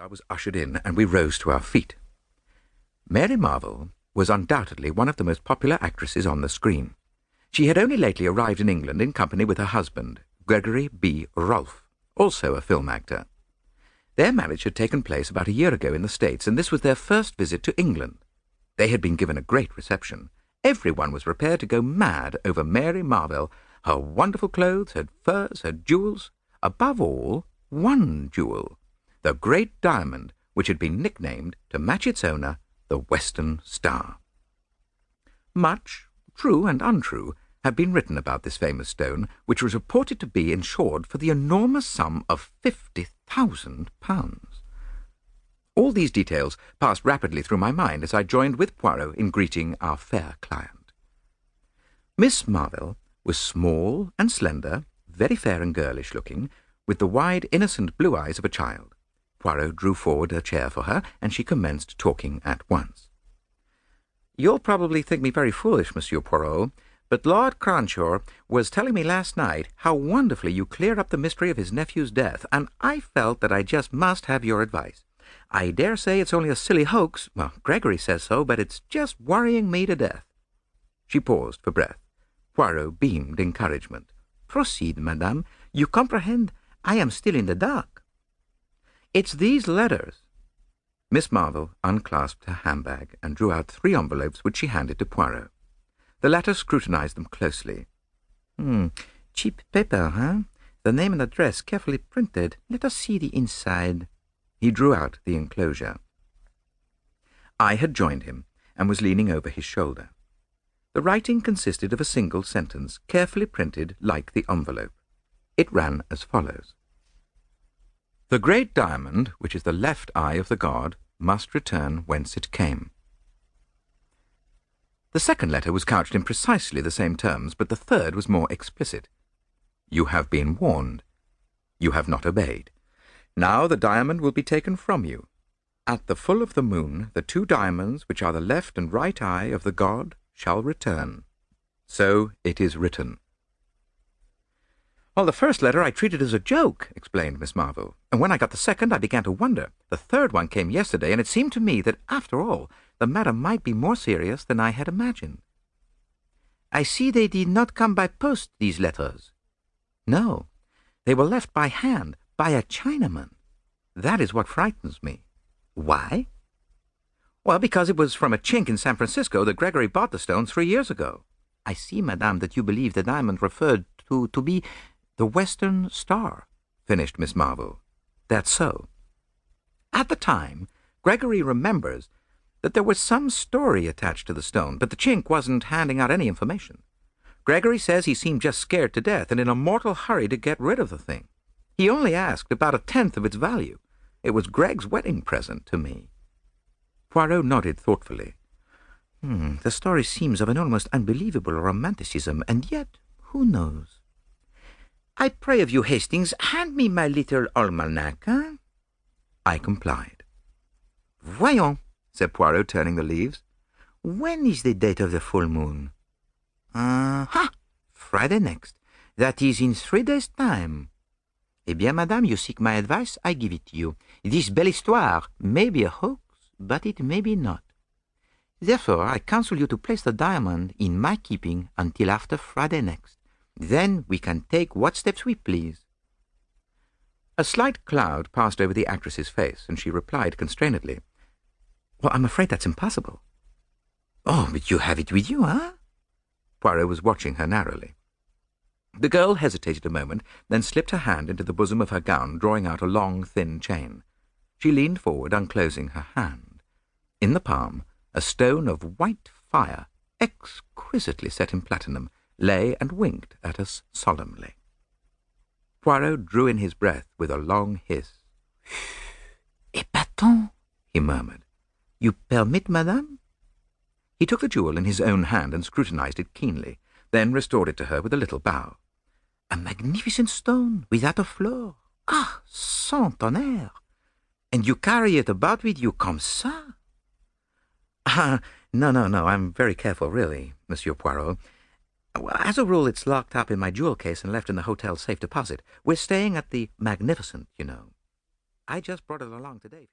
hour was ushered in, and we rose to our feet. Mary Marvell was undoubtedly one of the most popular actresses on the screen. She had only lately arrived in England in company with her husband, Gregory B. Rolfe, also a film actor. Their marriage had taken place about a year ago in the States, and this was their first visit to England. They had been given a great reception. Everyone was prepared to go mad over Mary Marvell, her wonderful clothes, her furs, her jewels, above all, one jewel, the great diamond which had been nicknamed, to match its owner, the Western Star. Much, true and untrue, had been written about this famous stone, which was reported to be insured for the enormous sum of £50,000. All these details passed rapidly through my mind as I joined with Poirot in greeting our fair client. Miss Marvell was small and slender, very fair and girlish-looking, with the wide, innocent blue eyes of a child. Poirot drew forward a chair for her, and she commenced talking at once. "You'll probably think me very foolish, Monsieur Poirot, but Lord Cronshaw was telling me last night how wonderfully you cleared up the mystery of his nephew's death, and I felt that I just must have your advice. I dare say it's only a silly hoax. Well, Gregory says so, but it's just worrying me to death." She paused for breath. Poirot beamed encouragement. "Proceed, madame. You comprehend, I am still in the dark." "It's these letters." Miss Marvell unclasped her handbag and drew out 3 envelopes which she handed to Poirot. The latter scrutinized them closely. Cheap paper, huh? The name and address carefully printed. Let us see the inside." He drew out the enclosure. I had joined him and was leaning over his shoulder. The writing consisted of a single sentence, carefully printed like the envelope. It ran as follows: "The great diamond, which is the left eye of the god, must return whence it came." The second letter was couched in precisely the same terms, but the third was more explicit. "You have been warned. You have not obeyed. Now the diamond will be taken from you. At the full of the moon, the 2 diamonds, which are the left and right eye of the god, shall return. So it is written." "Well, the first letter I treated as a joke," explained Miss Marvell, "and when I got the second I began to wonder. The third one came yesterday, and it seemed to me that, after all, the matter might be more serious than I had imagined." "I see they did not come by post, these letters." "No, they were left by hand, by a Chinaman. That is what frightens me." "Why?" "Well, because it was from a chink in San Francisco that Gregory bought the stones 3 years ago." "I see, madame, that you believe the diamond referred to be the Western Star," finished Miss Marvell. "That's so. At the time, Gregory remembers that there was some story attached to the stone, but the chink wasn't handing out any information. Gregory says he seemed just scared to death and in a mortal hurry to get rid of the thing. He only asked about 1/10 of its value. It was Greg's wedding present to me." Poirot nodded thoughtfully. The story seems of an almost unbelievable romanticism, and yet, who knows?" "I pray of you, Hastings, hand me my little almanac, eh?" I complied. "Voyons," said Poirot, turning the leaves. "When is the date of the full moon?" Friday next. That is in 3 days' time." "Eh bien, madame, you seek my advice, I give it to you. This belle histoire may be a hoax, but it may be not. Therefore, I counsel you to place the diamond in my keeping until after Friday next. Then we can take what steps we please." A slight cloud passed over the actress's face, and she replied constrainedly, "Well, I'm afraid that's impossible." "Oh, but you have it with you, huh?" Poirot was watching her narrowly. The girl hesitated a moment, then slipped her hand into the bosom of her gown, drawing out a long, thin chain. She leaned forward, unclosing her hand. In the palm, a stone of white fire, exquisitely set in platinum, lay and winked at us solemnly. Poirot drew in his breath with a long hiss. "Épatant," he murmured. "You permit, madame?" He took the jewel in his own hand and scrutinized it keenly, then restored it to her with a little bow. "A magnificent stone, without a flaw. Ah, sans tonnerre! And you carry it about with you comme ça?" No, I'm very careful, really, Monsieur Poirot. As a rule, it's locked up in my jewel case and left in the hotel safe deposit. We're staying at the Magnificent, you know. I just brought it along today.